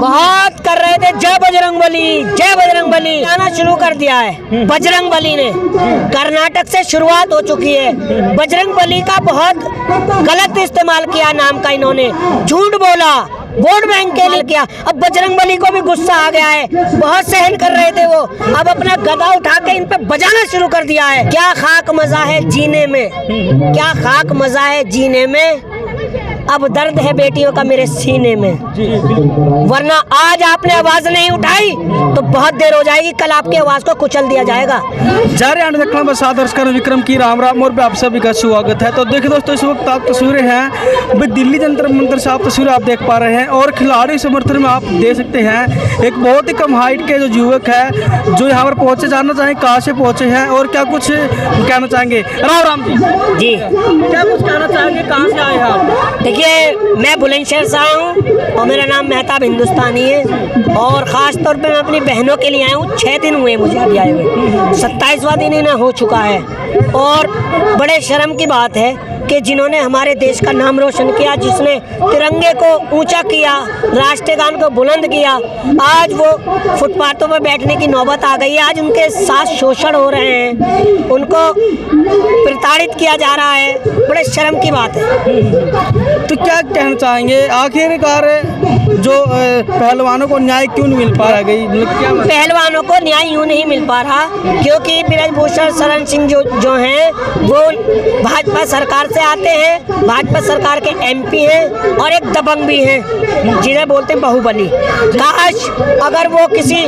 बहुत कर रहे थे जय बजरंग बली आना शुरू कर दिया है। बजरंग बली ने कर्नाटक से शुरुआत हो चुकी है। बजरंग बली का बहुत गलत इस्तेमाल किया नाम का, इन्होंने झूठ बोला, वोट बैंक के लिए किया। अब बजरंग बली को भी गुस्सा आ गया है, बहुत सहन कर रहे थे वो, अब अपना गदा उठा के इन पे बजाना शुरू कर दिया है। क्या खाक मजा है जीने में, क्या खाक मजा है जीने में, अब दर्द है बेटियों का मेरे सीने में। वरना आज आपने आवाज नहीं उठाई तो बहुत देर हो जाएगी, कल आपकी आवाज को कुचल दिया जाएगा। विक्रम की राम राम और आप सभी का स्वागत है। तो देखिए दोस्तों, इस वक्त आप तस्वीरें हैं दिल्ली जंतर मंतर से आप तस्वीरें आप देख पा रहे हैं और खिलाड़ी समर्थन में आप देख सकते हैं एक बहुत ही कम हाइट के जो युवक है जो यहाँ पर पहुंचे। जानना चाहें कहाँ से पहुंचे हैं और क्या कुछ कहना चाहेंगे। राम राम जी, क्या कुछ कहना चाहेंगे, कहाँ से आए हैं आप? देखिए, मैं बुलंदशहर से आया हूँ और मेरा नाम मेहताब हिंदुस्तानी है और ख़ास तौर पे मैं अपनी बहनों के लिए आया हूँ। 6 दिन हुए मुझे अभी आए हुए, 27वां दिन इन्हें हो चुका है और बड़े शर्म की बात है कि जिन्होंने हमारे देश का नाम रोशन किया, जिसने तिरंगे को ऊंचा किया, राष्ट्रगान को बुलंद किया, आज वो फुटपाथों पर बैठने की नौबत आ गई है। आज उनके साथ शोषण हो रहे हैं, उनको प्रताड़ित किया जा रहा है, बड़े शर्म की बात है। तो क्या कहना चाहेंगे, आखिरकार जो पहलवानों को न्याय क्यों नहीं मिल पा रहा? पहलवानों को न्याय यूँ नहीं मिल पा रहा क्योंकि ब्रजभूषण शरण सिंह जो हैं वो भाजपा सरकार से आते हैं, भाजपा सरकार के MP हैं और एक दबंग भी हैं जिन्हें बोलते हैं बाहुबली। काश अगर वो किसी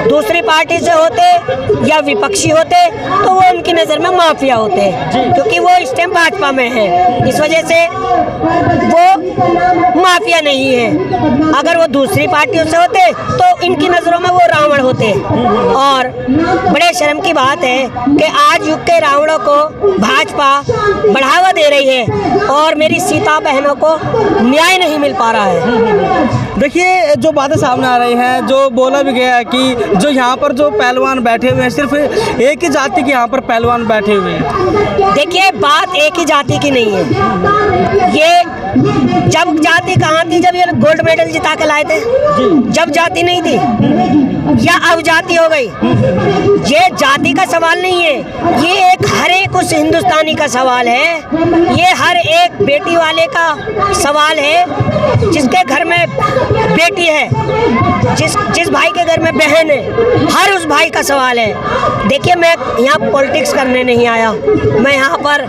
दूसरी पार्टी से होते या विपक्षी होते तो वो उनकी नज़र में माफिया होते, क्योंकि वो इस टाइम भाजपा में है, इस वजह से वो माफिया नहीं है। अगर वो दूसरी पार्टियों से होते तो इनकी नज़रों में वो रावण होते। और बड़े शर्म की बात है कि आज युग के रावणों को भाजपा बढ़ावा दे रही है और मेरी सीता बहनों को न्याय नहीं मिल पा रहा है। देखिए, जो बातें सामने आ रही हैं, जो बोला भी गया है कि जो यहाँ पर जो पहलवान बैठे हुए हैं सिर्फ एक ही जाति के यहाँ पर पहलवान बैठे हुए हैं। देखिए, बात एक ही जाति की नहीं है। ये जब जाति कहाँ थी जब ये गोल्ड मेडल जिता के लाए थे? जब जाति नहीं थी या अब जाति हो गई? ये जाति का सवाल नहीं है, ये एक हर एक उस हिंदुस्तानी का सवाल है, ये हर एक बेटी वाले का सवाल है जिसके घर में बेटी है, जिस भाई के घर में बहन है, हर उस भाई का सवाल है। देखिए, मैं यहाँ पॉलिटिक्स करने नहीं आया, मैं यहाँ पर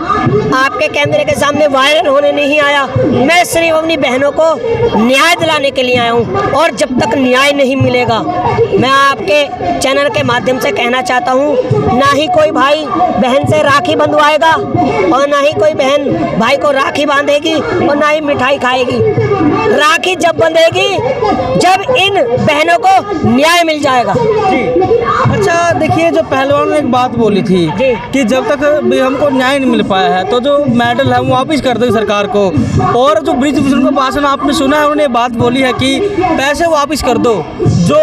आपके कैमरे के सामने वायरल होने नहीं आया, मैं सिर्फ अपनी बहनों को न्याय दिलाने के लिए आया हूँ। और जब तक न्याय नहीं मिलेगा, मैं आपके चैनल के माध्यम से कहना चाहता हूँ, ना ही कोई भाई बहन से राखी बंधवाएगा और ना ही कोई बहन भाई को राखी बांधेगी और ना ही मिठाई खाएगी। राखी जब बंधेगी जब इन बहनों को न्याय मिल जाएगा। अच्छा, देखिए, जो पहलवान ने एक बात बोली थी कि जब तक भी हमको न्याय नहीं मिल पाया है तो जो मेडल है वो वापस कर दो सरकार को। और जो ब्रिजभूषण का भाषण आपने सुना है, उन्होंने बात बोली है कि पैसे वापस कर दो, जो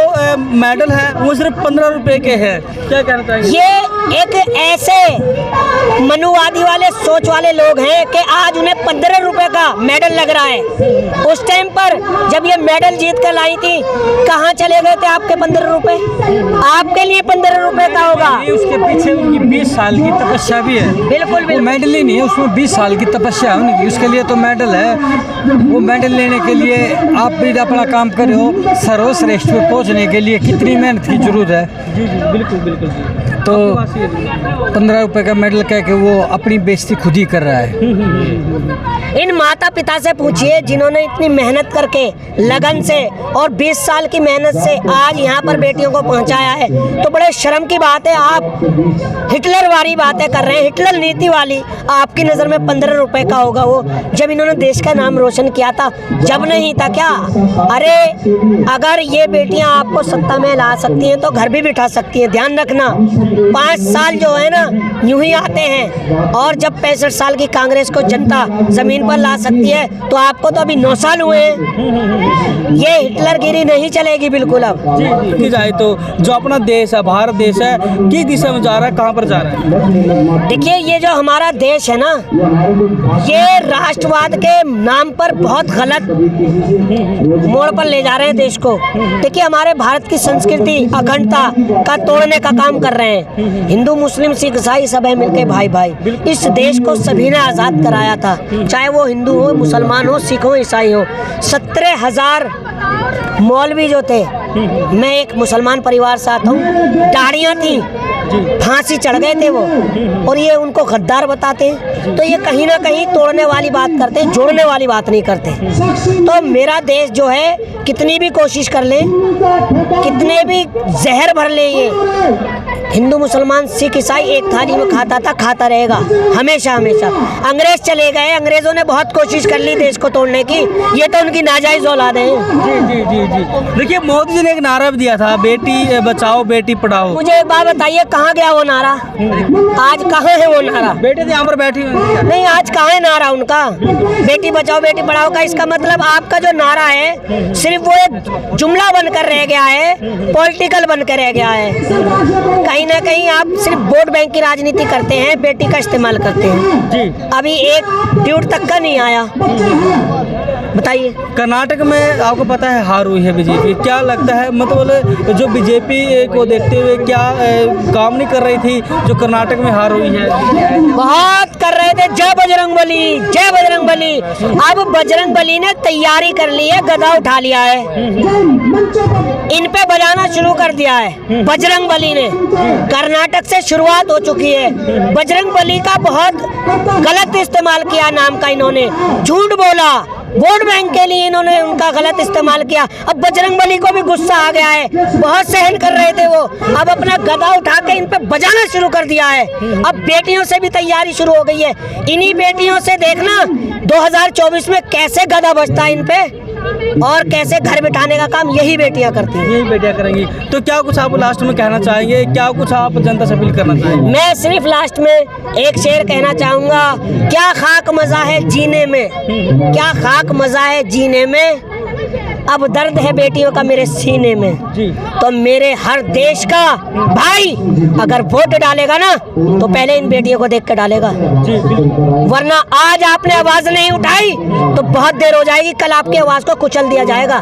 मेडल है वो सिर्फ 15 रुपए के हैं। क्या कहना चाहिए? ये एक ऐसे मनुवादी वाले सोच वाले लोग हैं कि आज उन्हें 15 रुपए का मेडल लग रहा है। उस टाइम पर जब ये मेडल जीत कर लाई थी, कहाँ चले गए थे आपके 15 रुपए? आपके लिए 15 रुपए का होगा। उसके पीछे उनकी 20 साल की तपस्या भी है। बिल्कुल, वो मेडल ही नहीं है, उसमें 20 साल की तपस्या है उनकी, उसके लिए तो मेडल है। वो मेडल लेने के लिए आप भी अपना काम कर रहे हो, सर्वश्रेष्ठ पे पहुँचने के लिए कितनी मेहनत की जरूरत है। जी, बिल्कुल बिल्कुल जी। तो 15 रुपए का मेडल कह के वो अपनी बेइज्जती खुद ही कर रहा है। इन माता पिता से पूछिए जिन्होंने इतनी मेहनत करके लगन से और 20 साल की मेहनत से आज यहाँ पर बेटियों को पहुँचाया है। तो बड़े शर्म की बात है, आप हिटलर वाली बातें कर रहे हैं, हिटलर नीति वाली। आपकी नज़र में 15 रुपए का होगा वो, जब इन्होंने देश का नाम रोशन किया था, जब नहीं था क्या? अरे अगर ये बेटियां आपको सत्ता में ला सकती हैं तो घर भी बिठा सकती हैं। ध्यान रखना, 5 साल जो है ना यूं ही आते हैं और जब 65 साल की कांग्रेस को जनता जमीन पर ला सकती है, तो आपको तो अभी 9 साल हुए हैं। ये हिटलरगिरी नहीं चलेगी बिल्कुल अब। देखी जाए तो जो अपना देश है, भारत देश है, किस दिशा में जा रहा है, कहाँ पर जा रहा है? देखिए, ये जो हमारा देश है ना, ये राष्ट्रवाद के नाम पर बहुत गलत मोड़ पर ले जा रहे हैं देश को। देखिए, हमारे भारत की संस्कृति अखंडता का तोड़ने का काम कर रहे हैं। हिंदू, मुस्लिम, सिख, ईसाई सब है मिलके भाई भाई। इस देश को सभी ने आज़ाद कराया था, चाहे वो हिंदू हो, मुसलमान हो, सिख हो, ईसाई हो। 17,000 मौलवी जो थे, मैं एक मुसलमान परिवार से आता हूँ, दाढ़ियाँ थी, फांसी चढ़ गए थे वो, और ये उनको गद्दार बताते हैं। तो ये कहीं ना कहीं तोड़ने वाली बात करते हैं, जोड़ने वाली बात नहीं करते। तो मेरा देश जो है, कितनी भी कोशिश कर ले, कितने भी जहर भर ले, ये हिंदू, मुसलमान, सिख, ईसाई एक थाली में खाता था, खाता रहेगा हमेशा हमेशा। अंग्रेज चले गए, अंग्रेजों ने बहुत कोशिश कर ली देश को तोड़ने की, ये तो उनकी नाजायज औलाद है। जी जी जी जी। देखिए, मोदी जी ने एक नारा भी दिया था, बेटी बचाओ बेटी पढ़ाओ। मुझे एक बात बताइए, कहाँ गया वो नारा? आज कहाँ है वो नारा? बेटे तो यहाँ पर बैठी हुई हैं। नहीं, आज कहाँ है नारा उनका? बेटी बचाओ बेटी पढ़ाओ का इसका मतलब आपका जो नारा है, सिर्फ वो एक जुमला बनकर रह गया है, पॉलिटिकल बनकर रह गया है। कहीं ना कहीं आप सिर्फ वोट बैंक की राजनीति करते हैं, बेटी का इस्तेमाल करते हैं। जी। अभी एक ट्यूट तक का नहीं आया। बताइए। कर्नाटक में आपको पता है हार हुई है बीजेपी, क्या लगता है, मतलब जो बीजेपी को देखते हुए क्या काम नहीं कर रही थी जो कर्नाटक में हार हुई है? बहुत कर रहे थे, जय बजरंगबली, जय बजरंगबली। अब बजरंगबली ने तैयारी कर ली है, गदा उठा लिया है, इन पे बजाना शुरू कर दिया है बजरंगबली ने। कर्नाटक से शुरुआत हो चुकी है। बजरंगबली का बहुत गलत इस्तेमाल किया नाम का इन्होंने, झूठ बोला, वोट बैंक के लिए इन्होंने उनका गलत इस्तेमाल किया। अब बजरंगबली को भी गुस्सा आ गया है, बहुत सहन कर रहे थे वो, अब अपना गदा उठा के इन पे बजाना शुरू कर दिया है। अब बेटियों से भी तैयारी शुरू हो गई है। इन्हीं बेटियों से देखना 2024 में कैसे गदा बजता है इन पे, और कैसे घर बिठाने का काम यही बेटियां करती हैं। यही बेटियां करेंगी। तो क्या कुछ आप लास्ट में कहना चाहेंगे, क्या कुछ आप जनता से अपील करना चाहेंगे? मैं सिर्फ लास्ट में एक शेर कहना चाहूँगा, क्या खाक मज़ा है जीने में, क्या खाक मज़ा है जीने में, अब दर्द है बेटियों का मेरे सीने में। जी। तो मेरे हर देश का भाई अगर वोट डालेगा ना, तो पहले इन बेटियों को देख के डालेगा। जी, वरना आज आपने आवाज़ नहीं उठाई तो बहुत देर हो जाएगी, कल आपकी आवाज़ को कुचल दिया जाएगा।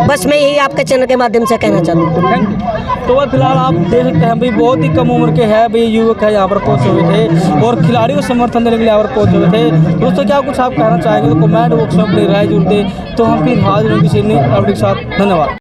बस मैं यही आपके चैनल के माध्यम से कहना चाहता हूँ। Thank you. तो वह फिलहाल आप देख सकते हैं भाई, बहुत ही कम उम्र के हैं भाई, युवक है, यहाँ पर पहुँचे हुए थे और खिलाड़ियों को समर्थन देने के लिए यहाँ पर पहुँचे हुए थे। दोस्तों, क्या कुछ आप कहना चाहेंगे तो कमेंट बॉक्स में अपनी राय जरूर दें। तो हम फिर हाजिर होंगे किसी नई अपडेट के साथ। धन्यवाद।